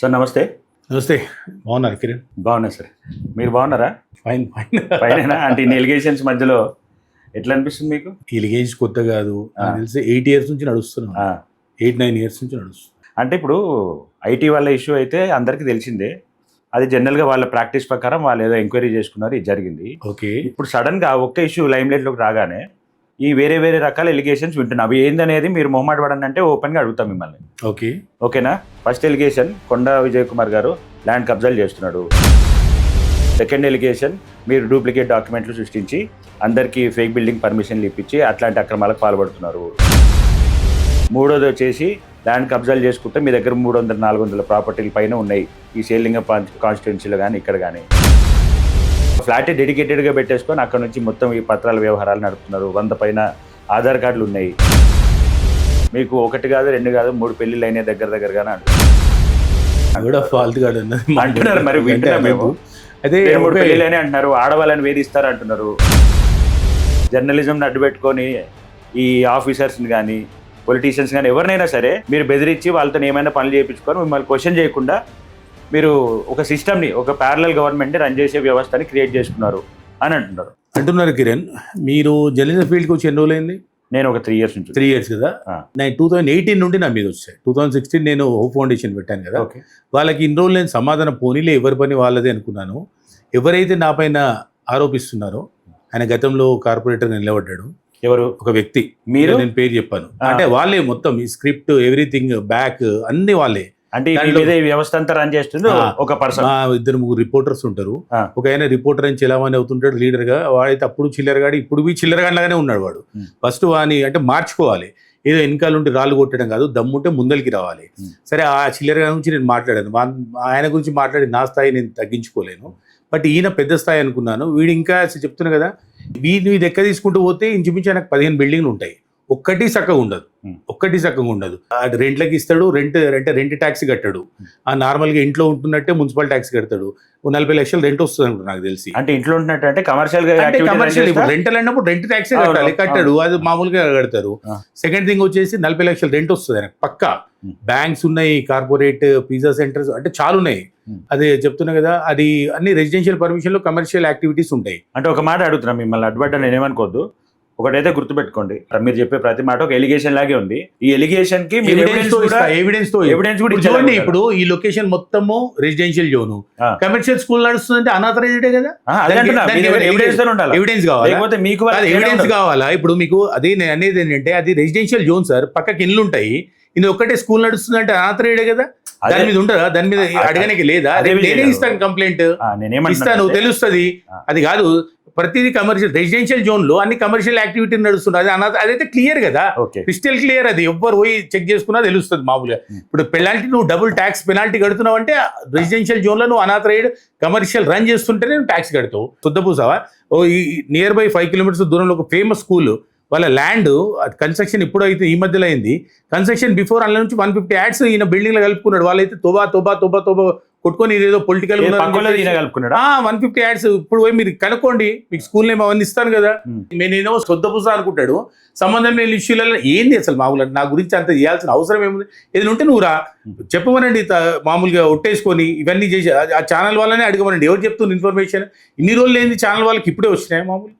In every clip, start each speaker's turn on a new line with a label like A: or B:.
A: Sir నమస్తే.
B: నమస్తే. బాగున్నారు కిరణ్?
A: బాగున్నా సార్. మీరు బాగున్నారా?
B: Fine fine.
A: పైన అంటే ఇన్ని ఎలిగేషన్స్ మధ్యలో ఎట్లా అనిపిస్తుంది మీకు?
B: ఎలిగేషన్స్ కొత్త కాదు, నాకు తెలిసి 8 years నుంచి నడుస్తున్నాను. 8-9 years నుంచి నడుస్తుంది.
A: అంటే ఇప్పుడు ఐటీ వాళ్ళ ఇష్యూ అయితే అందరికీ తెలిసిందే. అది జనరల్గా వాళ్ళ ప్రాక్టీస్ ప్రకారం వాళ్ళు ఏదో ఎంక్వైరీ చేసుకున్నారు, ఇది జరిగింది.
B: ఓకే.
A: ఇప్పుడు సడన్గా ఒక్క ఇష్యూ లైమ్లైట్లోకి రాగానే ఈ వేరే వేరే రకాల ఎలిగేషన్స్ వింటున్నాం. అవి ఏందనేది మీరు మొహమాట పడండి అంటే ఓపెన్గా అడుగుతాం మిమ్మల్ని.
B: ఓకే
A: ఓకేనా? ఫస్ట్ ఎలిగేషన్, కొండా విజయ్ కుమార్ గారు ల్యాండ్ కబ్జాలు చేస్తున్నాడు. సెకండ్ ఎలిగేషన్, మీరు డూప్లికేట్ డాక్యుమెంట్లు సృష్టించి అందరికీ ఫేక్ బిల్డింగ్ పర్మిషన్లు ఇప్పించి అట్లాంటి అక్రమాలకు పాల్పడుతున్నారు. మూడోది వచ్చేసి ల్యాండ్ కబ్జాలు చేసుకుంటే మీ దగ్గర 300-400 ప్రాపర్టీల పైన ఉన్నాయి ఈ సేలింగం కాన్స్టిట్యున్సీలో కానీ ఇక్కడ కానీ. ఫ్లాట్ డెడికేటెడ్గా పెట్టేసుకొని అక్కడ నుంచి మొత్తం ఈ పత్రాల వ్యవహారాలు నడుపుతున్నారు. 100 పైన ఆధార్ కార్డులు ఉన్నాయి. మీకు 1 కాదు 2 కాదు 3 పెళ్ళిళ్ళు అయినాయి దగ్గరగానే అంటున్నారు. మరి వింటున్నాము. అదే 3 పెళ్ళిళ్ళు అని అంటున్నారు. ఆడవాళ్ళని వేధిస్తారు అంటున్నారు. జర్నలిజంని అడ్డు పెట్టుకొని ఈ ఆఫీసర్స్ని కానీ పొలిటీషియన్స్ కానీ ఎవరినైనా సరే మీరు బెదిరించి వాళ్ళతో ఏమైనా పనులు చేయించుకొని మిమ్మల్ని క్వశ్చన్ చేయకుండా మీరు ఒక సిస్టమ్ని, ఒక ప్యారలల్ గవర్నమెంట్ని రన్ చేసే వ్యవస్థని క్రియేట్ చేసుకున్నారు అని అంటున్నారు
B: కిరణ్. మీరు జర్నలిజం ఫీల్డ్కి వచ్చి ఎన్ని రోజులైంది?
A: నేను ఒక 3 years నుంచి.
B: 3 years కదా. నేను 2018 నుండి నా మీద వచ్చాయి. 2016 నేను హోప్ ఫౌండేషన్ పెట్టాను కదా. వాళ్ళకి ఇన్ని రోజులు నేను సమాధానం పోనీలే, ఎవరి పని వాళ్ళదే అనుకున్నాను. ఎవరైతే నా పైన ఆరోపిస్తున్నారో ఆయన గతంలో కార్పొరేటర్ నిలబడ్డాడు.
A: ఎవరు? ఒక వ్యక్తి. మీరు?
B: నేను పేరు చెప్పాను. అంటే వాళ్ళే మొత్తం ఈ స్క్రిప్ట్ ఎవ్రీథింగ్ బ్యాక్ అన్ని వాళ్ళే.
A: అంటే ఈ వ్యవస్థ అంతా రన్ చేస్తుంది ఒక పర్సన్.
B: 2-3 రిపోర్టర్స్ ఉంటారు. ఒక ఆయన రిపోర్టర్ అని చెలామణి అవుతుంటాడు లీడర్ గా. వాడైతే అప్పుడు చిల్లరగాడు, ఇప్పుడు చిల్లరగాడిలాగానే ఉన్నాడు వాడు. ఫస్ట్ వాని అంటే మార్చుకోవాలి. ఏదో వెనకాల ఉంటే రాళ్ళు కొట్టడం కాదు, దమ్ముంటే ముందరికి రావాలి. సరే, ఆ చిల్లరగా నుంచి నేను మాట్లాడాను. ఆయన గురించి మాట్లాడి నా స్థాయి నేను తగ్గించుకోలేను. బట్ ఈయన పెద్ద స్థాయి అనుకున్నాను. వీడు ఇంకా చెప్తున్నా కదా, వీడిని ఎక్క తీసుకుంటూ పోతే ఇంచుమించు ఆయనకు 15 బిల్డింగ్లు ఉంటాయి. ఒక్కటి చక్కగా ఉండదు. అది రెంట్లకి ఇస్తాడు. రెంట్ ట్యాక్స్ కట్టాడు. ఆ నార్మల్గా ఇంట్లో ఉంటున్నట్టే మున్సిపల్ ట్యాక్స్ కడతాడు. 40 లక్షలు రెంట్ వస్తుంది అనుకుంటా నాకు తెలిసి.
A: అంటే ఇంట్లో ఉంటున్నట్టు అంటే కమర్షియల్
B: ఇప్పుడు రెంటల్ అన్నప్పుడు రెంట్ ట్యాక్స్ కట్టాడు. అది మామూలుగా కడతారు. సెకండ్ థింగ్ వచ్చేసి 40 లక్షలు రెంట్ వస్తుంది ఆయనకు పక్కా. బ్యాంక్స్ ఉన్నాయి, కార్పొరేట్ పిజ్జా సెంటర్స్ అంటే చాలా ఉన్నాయి. అదే చెప్తున్నా కదా, అది అన్ని రెసిడెన్షియల్ పర్మిషన్ లో కమర్షియల్ యాక్టివిటీస్ ఉంటాయి.
A: అంటే ఒక మాట అడుగుతున్నా మిమ్మల్ని, అడ్డుపడ్డా నేనేమనుకోవద్దు. ఒకటైతే గుర్తుపెట్టుకోండి, మీరు చెప్పే ప్రతి మాట ఒక ఎలిగేషన్ లాగే ఉంది. ఈ ఎలిగేషన్ కి ఎవిడెన్స్ కూడా
B: చూడండి. ఇప్పుడు ఈ లొకేషన్ మొత్తము రెసిడెన్షియల్ జోన్, కమర్షియల్ స్కూల్ నడుస్తుందంటే అనాథరైజ్డే కదా. ఎవిడెన్స్ కావాలి, మీకు ఎవిడెన్స్ కావాలా? ఇప్పుడు మీకు అది నేను అనేది ఏంటంటే, అది రెసిడెన్షియల్ జోన్ సార్, పక్కకి ఇల్లు ఉంటాయి. ఇది ఒక్కటే స్కూల్ నడుస్తుందంటే అనాథరైడే కదా. దాని మీద ఉంటుందా? దాని మీద అడగడానికి లేదా? నేనే ఇస్తాను కంప్లైంట్, ఇస్తాను, తెలుస్తుంది. అది కాదు, ప్రతిదీ కమర్షియల్ రెసిడెన్షియల్ జోన్ లో అన్ని కమర్షియల్ యాక్టివిటీ నడుస్తుంది. అదైతే క్లియర్ కదా, క్రిస్టల్ క్లియర్. అది ఎవ్వరు పోయి చెక్ చేసుకున్నా తెలుస్తుంది మామూలుగా. ఇప్పుడు పెనాల్టీ, నువ్వు డబుల్ ట్యాక్స్ పెనాల్టీ కడుతున్నావు అంటే రెసిడెన్షియల్ జోన్ లో నువ్వు అనాథరైడ్ కమర్షియల్ రన్ చేస్తుంటే నువ్వు ట్యాక్స్ కడతావు. శుద్ధపూసావా? ఈ నియర్ బై 5 kilometers దూరంలో ఒక ఫేమస్ స్కూల్, వాళ్ళ ల్యాండ్ కన్స్ట్రక్షన్ ఇప్పుడు అయితే ఈ మధ్యలో అయింది. కన్స్ట్రక్షన్ బిఫోర్ అందులో నుంచి 150 యాడ్స్ ఈయన బిల్డింగ్ లో కలుపుకున్నాడు. వాళ్ళైతే తోబా కొట్టుకొని ఇదేదో పొలిటికల్ 150 యాడ్స్. ఇప్పుడు పోయి మీరు కనుక్కోండి, మీకు స్కూల్ నేమ్ అవన్నీ ఇస్తాను కదా. నేనేమో శుద్ధపూస అనుకుంటాడు, సంబంధం లేని ఇష్యూలలో ఏంది అసలు మామూలు. నా గురించి అంత చేయాల్సిన అవసరం ఏముంది? ఏది ఉంటే నువ్వు రా చెప్పమనండి. మామూలుగా ఒట్టేసుకొని ఇవన్నీ చేసి ఆ ఛానల్ వాళ్ళనే అడగమనండి. ఎవరు చెప్తుంది ఇన్ఫర్మేషన్? ఇన్ని రోజులు ఏంది ఛానల్ వాళ్ళకి ఇప్పుడే వచ్చినాయి మామూలు.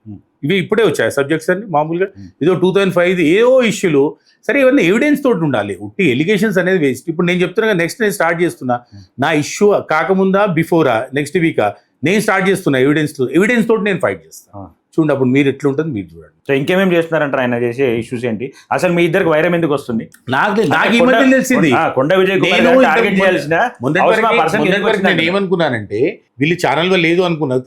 B: ఇవి ఇప్పుడే వచ్చాయి సబ్జెక్ట్స్ అన్ని మామూలుగా. ఇదో 2005 ఏవో ఇష్యూలు. సరే, ఇవన్నీ ఎవిడెన్స్ తోటి ఉండాలి. ఉట్టి ఎలిగేషన్స్ అనేది వేస్ట్. ఇప్పుడు నేను చెప్తున్నా, నెక్స్ట్ నేను స్టార్ట్ చేస్తున్నా. నా ఇష్యూ కాకముందా బిఫోరా నెక్స్ట్ వీకా నేను స్టార్ట్ చేస్తున్నా. ఎవిడెన్స్ తోటి నేను ఫైట్ చేస్తాను. చూడండి అప్పుడు మీరు ఎట్లుంటుంది మీరు చూడండి.
A: సో ఇంకేమేమి చేస్తున్నారంటారు ఆయన చేసే ఇష్యూస్ ఏంటి? అసలు మీ ఇద్దరికి వైరం ఎందుకు వస్తుంది?
B: నాకు ఈ మధ్య తెలిసింది.
A: కొండా విజయ్
B: నేను ఏమనుకున్నానంటే, వీళ్ళు ఛానల్ లో లేదు అనుకున్నారు.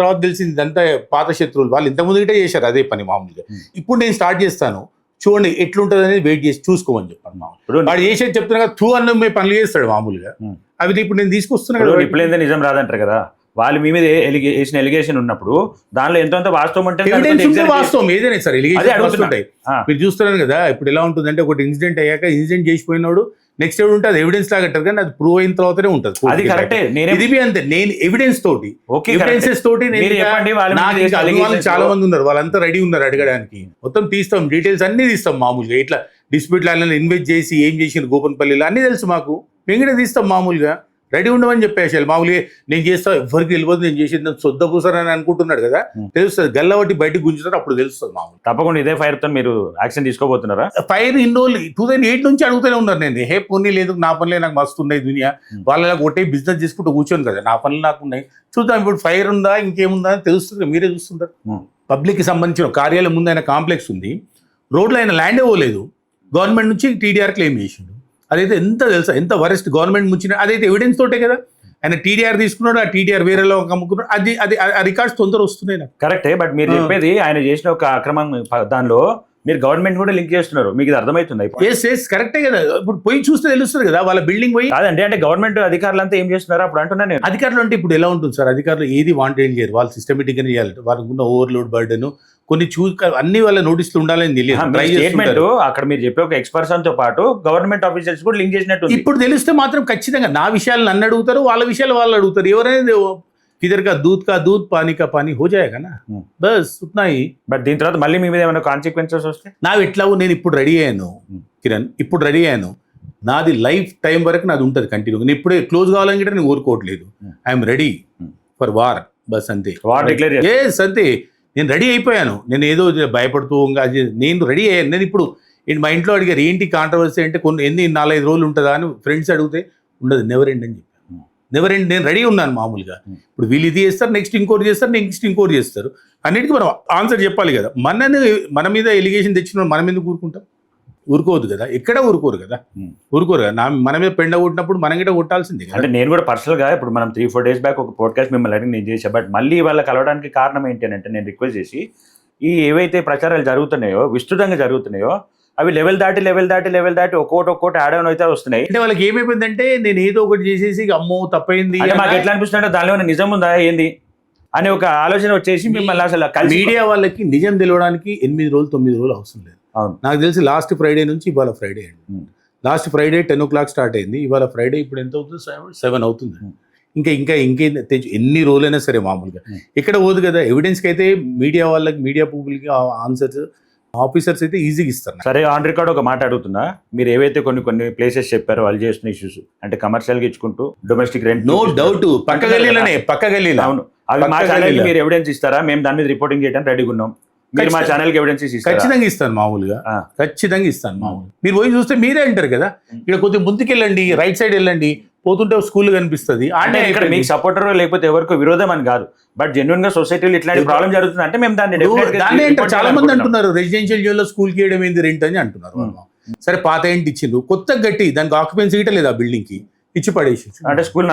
B: తర్వాత తెలిసింది ఇదంతా పాత శత్రువులు. వాళ్ళు ఇంత ముందుగా చేశారు అదే పని మామూలుగా. ఇప్పుడు నేను స్టార్ట్ చేస్తాను, చూడండి ఎట్లుంటుంది అనేది వెయిట్ చేసి చూసుకోమని చెప్పాను. మామూలు వాడు చేసేది చెప్తున్నా కదా, టూ అన్న పనులు చేస్తాడు మామూలుగా. అవి ఇప్పుడు నేను తీసుకొస్తున్నా కదా.
A: ఇప్పుడైతే నిజం రాదంటారు కదా. వాళ్ళు మీ మీద వేసిన ఎలిగేషన్ ఉన్నప్పుడు దానిలో ఎంతో వాస్తవం అంటే
B: వాస్తవం ఏదైనా సరే ఎలిగేషన్ ఉంటాయి. మీరు చూస్తున్నారు కదా, ఇప్పుడు ఎలా ఉంటుందంటే, ఒకటి ఇన్సిడెంట్ అయ్యాక ఇన్సిడెంట్ చేసిపోయినాడు, నెక్స్ట్ ఎవరు అది ఎవిడెన్స్ లాగా అంటారు, కానీ అది ప్రూవ్ అయిన తర్వాతనే ఉంటుంది.
A: అది కరెక్టే.
B: ఇది అంతే. నేను ఎవిడెన్స్ తోటి, ఎవిడెన్సెస్ తోటి చాలా మంది ఉన్నారు, వాళ్ళంతా రెడీ ఉన్నారు అడగడానికి. మొత్తం తీస్తాం, డీటెయిల్స్ అన్ని తీస్తాం మామూలుగా. ఇట్లా డిస్ప్యూట్ ల్యాండ్ ఇన్వెస్ట్ చేసి ఏం చేసిన గోపన్పల్లిలో అన్ని తెలుసు మాకు. వెంకట తీస్తాం మామూలుగా. రెడీ ఉండమని చెప్పేసి మామూలుగా నేను చేస్తా ఎవరికి తెలియదు నేను చేసేది సొద్ద పూసారని అనుకుంటున్నాడు కదా, తెలుస్తుంది గల్లబట్టి బయటకు గుంజుతారు అప్పుడు తెలుస్తుంది మామూలు.
A: తప్పకుండా ఇదే ఫైర్ తో మీరు యాక్షన్ తీసుకోబోతున్నారా?
B: ఫైర్ ఇన్ని రోజులు 2008 నుంచి అడుగుతూనే ఉన్నారు. నేను హే పోనీ లేదు నా పనులే నాకు మస్తు ఉన్నాయి దునియా, వాళ్ళ ఒకటే బిజినెస్ చేసుకుంటూ కూర్చొని కదా, నా పనులు నాకు ఉన్నాయి చూద్దాం. ఇప్పుడు ఫైర్ ఉందా ఇంకేముందా అని తెలుస్తుంది, మీరే చూస్తుంటారు. పబ్లిక్కి సంబంధించిన కార్యాలయం ముందు ఆయన కాంప్లెక్స్ ఉంది, రోడ్లో ఆయన ల్యాండ్ ఇవ్వలేదు, గవర్నమెంట్ నుంచి టీడీఆర్ క్లెయిమ్ చేసిండు. అదైతే ఎంత తెలుసా, ఎంత వరెస్ట్ గవర్నమెంట్ ముంచిన, అదైతే ఎవిడెన్స్ తోటే కదా ఆయన టీడీఆర్ తీసుకున్నాడు, ఆ టీడీఆర్ వేరేలో అమ్ముకున్నాడు, అది అది ఆ రికార్డ్స్ తొందర వస్తున్నాయి నాకు.
A: కరెక్టే, బట్ మీరు చెప్పేది ఆయన చేసిన ఒక అక్రమం దానిలో మీరు గవర్నమెంట్ కూడా లింక్ చేస్తున్నారు, మీకు ఇది అర్థమవుతుంది?
B: కరెక్టే కదా, ఇప్పుడు పోయి చూస్తే తెలుస్తుంది కదా వాళ్ళ బిల్డింగ్ పోయి.
A: కాదండి, అంటే గవర్నమెంట్ అధికారులు అంతా ఏం చేస్తున్నారు అప్పుడు అంటున్నాను నేను.
B: అధికారులు అంటే ఇప్పుడు ఎలా ఉంటుంది సార్, అధికారులు ఏది వాంటెడ్ చేయరు, వాళ్ళు సిస్టమేటిక్ గా చేయాలి, వాళ్ళకు ఉన్న ఓవర్లోడ్ బర్డెన్ కొన్ని అన్ని వాళ్ళ నోటీసులు ఉండాలని తెలియదు.
A: అక్కడ మీరు చెప్పే ఒక ఎక్స్పర్సన్ తో పాటు గవర్నమెంట్ ఆఫీసర్స్ కూడా లింక్ చేసినట్టు
B: ఇప్పుడు తెలిస్తే మాత్రం ఖచ్చితంగా నా విషయాలు నన్ను అడుగుతారు, వాళ్ళ విషయాలు వాళ్ళు అడుగుతారు. ఎవరైనా किधर का दूध पानी का पानी हो जाएगा ना, బస్ ఉన్నాయి.
A: బట్ దీని తర్వాత మళ్ళీ మీ మీద ఏమైనా కాన్సిక్వెన్సెస్ వస్తే?
B: నావి ఎట్లాగో నేను ఇప్పుడు రెడీ అయ్యాను కిరణ్, ఇప్పుడు రెడీ అయ్యాను, నాది లైఫ్ టైం వరకు నాది ఉంటుంది కంటిన్యూ. నేను ఇప్పుడే క్లోజ్ కావాలని కూడా నేను కోరుకోవట్లేదు, ఐఎమ్ రెడీ ఫర్ వార్, బస్ అంతే.
A: వార్ డిక్లేర్
B: ఎస్ అంతే, నేను రెడీ అయిపోయాను. నేను ఏదో భయపడుతూ నేను రెడీ అయ్యాను. నేను ఇప్పుడు మా ఇంట్లో అడిగారు ఏంటి కాంట్రవర్సీ అంటే, కొన్ని 4-5 రోజులు ఉంటుందా అని ఫ్రెండ్స్ అడిగితే ఉండదు, నెవర్ ఎండ్ అని చెప్పి. నెవర్ ఎండ్, నేను రెడీ ఉన్నాను మామూలుగా. ఇప్పుడు వీళ్ళు ఇది చేస్తారు, నెక్స్ట్ ఇంకోటి చేస్తారు, నెక్స్ట్ ఇంకోటి చేస్తారు, అన్నిటికీ మనం ఆన్సర్ చెప్పాలి కదా. మన మీద ఎలిగేషన్ తెచ్చిన మన మీద ఊరుకుంటాం? ఊరుకోవద్దు కదా, ఎక్కడ ఊరుకోరు కదా, ఊరుకోరు కదా. మన మీద పెండ కొట్టినప్పుడు మనం కూడా కొట్టాల్సిందే.
A: అంటే నేను కూడా పర్సనల్ గా ఇప్పుడు మనం 3-4 days బ్యాక్ ఒక పోడ్కాస్ట్ మిమ్మల్ని అడిగి నేను చేసా, బట్ మళ్ళీ వాళ్ళ కలవడానికి కారణం ఏంటి అంటే, నేను రిక్వెస్ట్ చేసి ఈ ఏవైతే ప్రచారాలు జరుగుతున్నాయో, విస్తృతంగా జరుగుతున్నాయో, అవి లెవెల్ దాటి ఒక్కోటి యాడ్ ఆన్ అయితే వస్తున్నాయి.
B: అంటే వాళ్ళకి ఏమైపోయిందంటే, నేను ఏదో ఒకటి చేసేసి అమ్మో తప్పైంది
A: మాకు ఎట్లా అనిపిస్తుంటే దానిలో నిజం ఉందా ఏంది అనే ఒక ఆలోచన వచ్చేసి మిమ్మల్ని అసలు
B: మీడియా వాళ్ళకి నిజం తెలియడానికి 8 రోజులు 9 రోజులు అవసరం లేదు. నాకు తెలిసి లాస్ట్ ఫ్రైడే నుంచి ఇవాళ ఫ్రైడే అండి. లాస్ట్ ఫ్రైడే 10 o'clock స్టార్ట్ అయింది, ఇవాళ ఫ్రైడే ఇప్పుడు ఎంత అవుతుంది, 7 అవుతుంది. ఇంకా ఎన్ని రోజులైనా సరే మామూలుగా ఇక్కడ పోదు కదా. ఎవిడెన్స్కి అయితే మీడియా వాళ్ళకి, మీడియా పీపుల్కి ఆన్సర్స్ ఆఫీసర్స్ అయితే ఈజీగా ఇస్తారు.
A: సరే, ఆన్ రికార్డ్ ఒక మాట అడుగుతున్నా, మీరు ఏవైతే కొన్ని ప్లేసెస్ చెప్పారో వాళ్ళు చేస్తున్న ఇష్యూస్, అంటే కమర్షియల్ గా ఇచ్చుకుంటూ డొమెస్టిక్ రెంట్,
B: నో డౌట్ పక్క గల్లీలో
A: అవును, అవి మా ఛానల్ కి మీరు ఎవిడెన్స్ ఇస్తారా? మేము దాని మీద రిపోర్టింగ్ చేయడానికి రెడీగా ఉన్నాం, మీరు మా ఛానల్ కి ఎవిడెన్స్ ఇస్తారు?
B: ఖచ్చితంగా ఇస్తాను, మామూలుగా ఖచ్చితంగా ఇస్తాను. మామూలుగా మీరు పోయి చూస్తే మీరే అంటారు కదా, ఇక్కడ కొద్దిగా ముందుకు వెళ్ళండి, రైట్ సైడ్ వెళ్ళండి, పోతుంటే స్కూల్ కనిపిస్తుంది.
A: అంటే ఇక్కడ మీకు సపోర్టర్ లేకపోతే ఎవరికో విరోధం అని కాదు, బట్ జెన్యున్ గా సొసైటీలో ఇట్లాంటి ప్రాబ్లం జరుగుతుంది అంటే మేము దాన్ని
B: చాలా మంది అంటున్నారు, రెసిడెన్షియల్ జోన్ లో స్కూల్ కి వేయడం ఏంది రెంట్ అని అంటున్నారు. సరే, పాత ఇంటి ఇచ్చిండ్రు, కొత్తగా గట్టి దానికి ఆక్యుపెన్సీ గిట్ట లేదు, ఆ బిల్డింగ్ కి ఇచ్చి పడేసి.
A: అంటే స్కూల్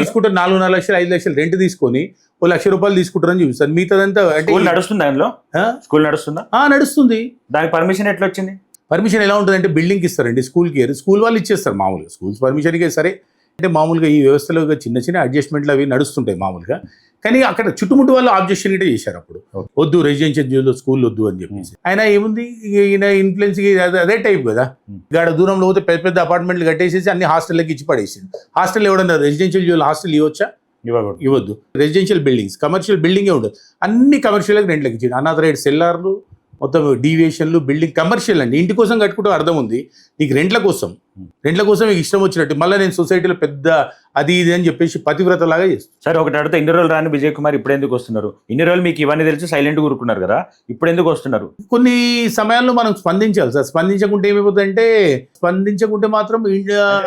B: తీసుకుంటారు 4 లక్షలు 5 లక్షలు రెంట్ తీసుకొని ₹1,00,000 తీసుకుంటారని చూపిస్తారు. మిగతాదంతా
A: నడుస్తుంది, దానిలో స్కూల్ నడుస్తుందా?
B: నడుస్తుంది.
A: దానికి పర్మిషన్ ఎట్లా వచ్చింది?
B: పర్మిషన్ ఎలా ఉంటుంది అంటే, బిల్డింగ్కి ఇస్తారండి, స్కూల్ వాళ్ళు ఇచ్చేస్తారు మామూలుగా. స్కూల్స్ పర్మిషన్కే సరే అంటే మామూలుగా ఈ వ్యవస్థలో చిన్న అడ్జస్ట్మెంట్లు అవి నడుస్తుంటాయి మామూలుగా. కానీ అక్కడ చుట్టుముట్టు వాళ్ళు ఆబ్జెక్షన్ గిట్టే చేశారు అప్పుడు, వద్దు రెసిడెన్షియల్ జోన్లో స్కూల్ వద్దు అని చెప్పేసి. ఆయన ఏముంది, ఈయన ఇన్ఫ్లుయెన్స్ అదే టైప్ కదా, ఇక్కడ దూరంలో పోతే పెద్ద అపార్ట్మెంట్లు కట్టేసేసి అన్ని హాస్టల్కి ఇచ్చి పడేసింది. హాస్టల్ ఎవడన్నా రెసిడెన్షియల్ జోన్ హాస్టల్ ఇవ్వచ్చా? ఇవ్వద్దు. రెసిడెన్షియల్ బిల్డింగ్స్, కమర్షియల్ బిల్డింగే ఉండదు, అన్ని కమర్షియల్కి రెంట్లకి ఇచ్చింది. అనాథరైడ్ సెల్లార్లు, మొత్తం డీవియేషన్లు, బిల్డింగ్ కమర్షియల్ అండి. ఇంటి కోసం కట్టుకుంటూ అర్థం ఉంది, నీకు రెంట్ల కోసం మీకు ఇష్టం వచ్చినట్టు మళ్ళీ నేను సొసైటీలో పెద్ద అది ఇది అని చెప్పేసి పతివ్రత లాగా చేస్తాను.
A: సరే, ఒకటి అడిగితే ఇన్ని రోజులు రాని విజయ్ కుమార్ ఇప్పుడు ఎందుకు వస్తున్నారు? ఇన్ని రోజులు మీకు ఇవన్నీ తెలిసి సైలెంట్ కూరుకున్నారు కదా, ఇప్పుడు ఎందుకు వస్తున్నారు?
B: కొన్ని సమయాల్లో మనం స్పందించాలి సార్. స్పందించకుంటే ఏమైపోతుందంటే, స్పందించకుంటే మాత్రం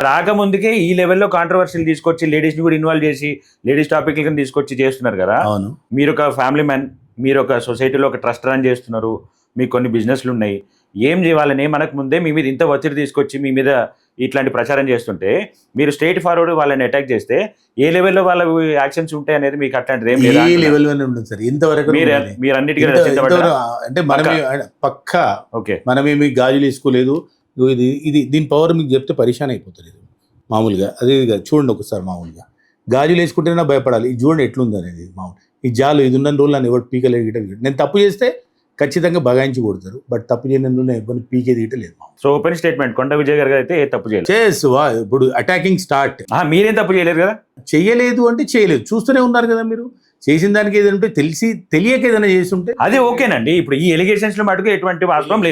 A: రాకముందుకే ఈ లెవెల్లో కాంట్రవర్సీలు తీసుకొచ్చి లేడీస్ ని కూడా ఇన్వాల్వ్ చేసి లేడీస్ టాపిక్ తీసుకొచ్చి చేస్తున్నారు కదా.
B: అవును,
A: మీరు ఒక ఫ్యామిలీ మ్యాన్, మీరు ఒక సొసైటీలో ఒక ట్రస్ట్ రన్ చేస్తున్నారు, మీకు కొన్ని బిజినెస్లు ఉన్నాయి, ఏం చేయాలని మనకు ముందే మీ మీద ఇంత ఒత్తిడి తీసుకొచ్చి మీ మీద ఇట్లాంటి ప్రచారం చేస్తుంటే, మీరు స్ట్రైట్ ఫార్వర్డ్ వాళ్ళని అటాక్ చేస్తే ఏ లెవెల్లో వాళ్ళ యాక్షన్స్ ఉంటాయి అనేది మీకు అట్లాంటిది ఏం లేదు.
B: ఏ లెవెల్లోనే ఉంటుంది సార్. ఇంతవరకు
A: మీరు అన్నిటికీ
B: అంటే మనమే పక్కా ఓకే, మనమేమి గాజులు వేసుకోలేదు. ఇది దీని పవర్ మీకు చెప్తే పరిశాన్ అయిపోతుంది. ఇది మామూలుగా అదే చూడండి ఒకసారి, మామూలుగా గాజులు వేసుకుంటేనే భయపడాలి. ఇది చూడండి ఎట్లుంది అనేది. మామూలు ఈ జాలు ఇది ఉన్న రోజులు నన్ను ఎవరు పీకలేదు గిట్ట. నేను తప్పు చేస్తే ఖచ్చితంగా బగాయించి కొడతారు, బట్ తప్పు చేయనందున ఎవరిని పీకేది గిట్ట లేదు.
A: సో ఓపెన్ స్టేట్మెంట్, కొండ విజయ్ గారు అయితే తప్పు చేయలేదు.
B: ఇప్పుడు అటాకింగ్ స్టార్ట్.
A: మీరేం తప్పు చేయలేదు కదా?
B: చేయలేదు అంటే చేయలేదు, చూస్తూనే ఉన్నారు కదా మీరు. చేసిన దానికి ఏదంటే తెలియక ఏదైనా చేసి ఉంటే
A: అది ఓకేనండి. ఇప్పుడు ఈ ఎలిగేషన్స్ లో మటుకు ఎటువంటి వాస్తవం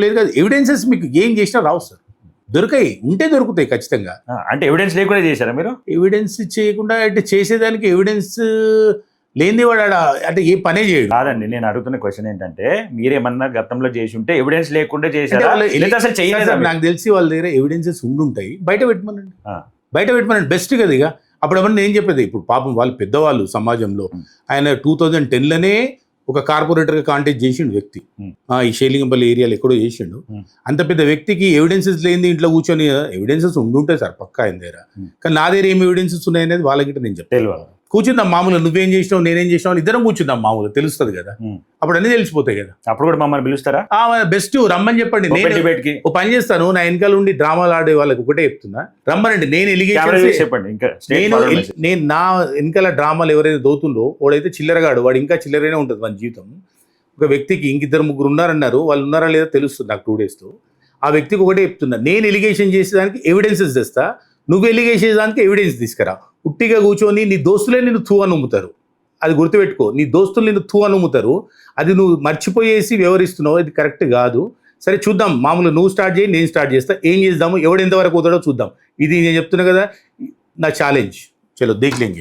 A: లేదు
B: కదా. ఎవిడెన్సెస్ మీకు ఏం చేసినా రావు సార్. దొరకాయి, ఉంటే దొరుకుతాయి ఖచ్చితంగా.
A: అంటే ఎవిడెన్స్ లేకుండా చేశారా మీరు?
B: ఎవిడెన్స్ చేయకుండా అంటే చేసేదానికి ఎవిడెన్స్ లేనిది వాడు అంటే ఏ పనే చేయడు.
A: కాదండి, నేను అడుగుతున్న క్వశ్చన్ ఏంటంటే మీరేమన్నా గతంలో చేసి ఉంటే ఎవిడెన్స్ లేకుండా
B: అంటే
A: చేశారా
B: వాళ్ళు
A: లేదా అసలు చేయలేదా
B: సార్,
A: మీరు?
B: నాకు తెలిసి వాళ్ళ దగ్గర ఎవిడెన్సెస్ ఉండుంటాయి, బయట పెట్టమనండి.
A: ఆ.
B: బయట పెట్టమనండి, బెస్ట్ కదా. ఇక అప్పుడు ఎవరిని ఏం చెప్పేది, ఇప్పుడు పాపం వాళ్ళు పెద్దవాళ్ళు సమాజంలో. ఆయన 2010లోనే ఒక కార్పొరేటర్గా కాంటాక్ట్ చేసిండు వ్యక్తి, ఈ షేలింగంపల్లి ఏరియాలో ఎక్కడో చేసిండు. అంత పెద్ద వ్యక్తికి ఎవిడెన్సెస్ లేని ఇంట్లో కూర్చొని ఎవిడెన్సెస్ ఉండుంటాయి సార్ పక్కా ఆయన దగ్గర. కానీ నా దగ్గర ఏం ఎవిడెన్సెస్ ఉన్నాయనేది వాళ్ళకి నేను చెప్తాను.
A: తెలియదు.
B: కూర్చుందాం మామూలు, నువ్వేం చేసినావు నేనేం చేసినావు ఇద్దరం కూర్చుందాం మామూలు, తెలుస్తుంది కదా, అప్పుడు అన్నీ తెలిసిపోతాయి కదా.
A: అప్పుడు కూడా మమ్మల్ని పిలుస్తారా?
B: బెస్ట్ రమ్మని చెప్పండి. నేను
A: డిబేట్ కి
B: ఓ పని చేస్తాను, నా వెనకాల ఉండి డ్రామాలు ఆడే వాళ్ళకి ఒకటే చెప్తున్నా, రమ్మనండి. నేను ఎలిగేషన్
A: చెప్పండి. ఇంకా
B: నేను నా వెనకాల డ్రామాలు ఎవరైతే దోతుండో వాడైతే చిల్లరగాడు, వాడు ఇంకా చిల్లరైనా ఉంటుంది మన జీవితం. ఒక వ్యక్తికి ఇంకిద్దరు ముగ్గురు ఉన్నారన్నారు, వాళ్ళు ఉన్నారా లేదా తెలుస్తుంది నాకు 2 days. ఆ వ్యక్తికి ఒకటే చెప్తున్నా, నేను ఎలిగేషన్ చేసేదానికి ఎవిడెన్సెస్ తెస్తా, నువ్వు ఎలిగేషన్ చేసేదానికి ఎవిడెన్స్ తీసుకురా. ఉట్టిగా కూర్చొని నీ దోస్తులే నిన్ను తూ అని నమ్ముతారు, అది గుర్తుపెట్టుకో. నీ దోస్తులు నిన్ను తూ అని నమ్ముతారు, అది నువ్వు మర్చిపోయేసి వ్యవహరిస్తున్నావు, ఇది కరెక్ట్ కాదు. సరే చూద్దాం, మామూలు నువ్వు స్టార్ట్ చేయి, నేను స్టార్ట్ చేస్తా, ఏం చేద్దాము, ఎవడు ఎంతవరకు పోతాడో చూద్దాం. ఇది నేను చెప్తున్నా కదా, నా ఛాలెంజ్. చలో దేఖ్ లేంగే.